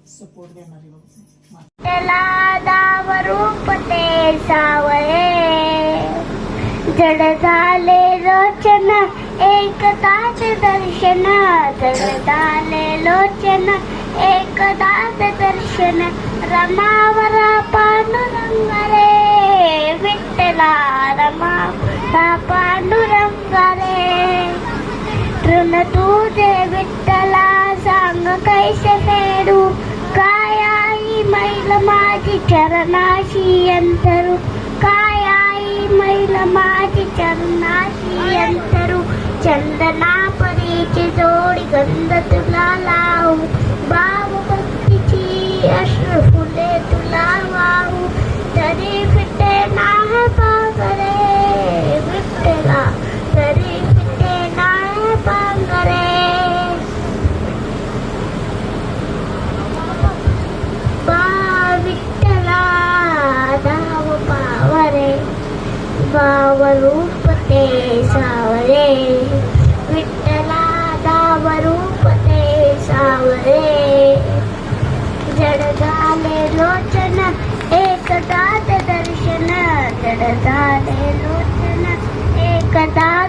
Support देणारी बघ. त्याला दाव रूप ते सावळे, जड झाले लोचन एकदाच दर्शन, जड झाले लोचन एकदाच दर्शन, रमावरा पांडुरंग रे विठ्ठला, रमावरा पांडुरंग रे. ऋण तुझे विठ्ठला सांग कैसे फेडू, काय आई मैल माझी चरणाशी अंतरू, काय आई मैल माझी चरणाशी अंतरू. चंदना परीची जोडी गंध तुला लावू, बाऊ भक्तीची अश्रू फुले तुला वाहू, तरी फिटे नाही पांगरे विठ्ठला, तरी फिटे नाही पांगरे. विठ्ठला धाव पावरे, भाव रूप ते सावरे, विठ्ठला धाव रूप ते सावरे. जड झाले लोचन एकदाच दर्शन, जड झाले लोचन एकदा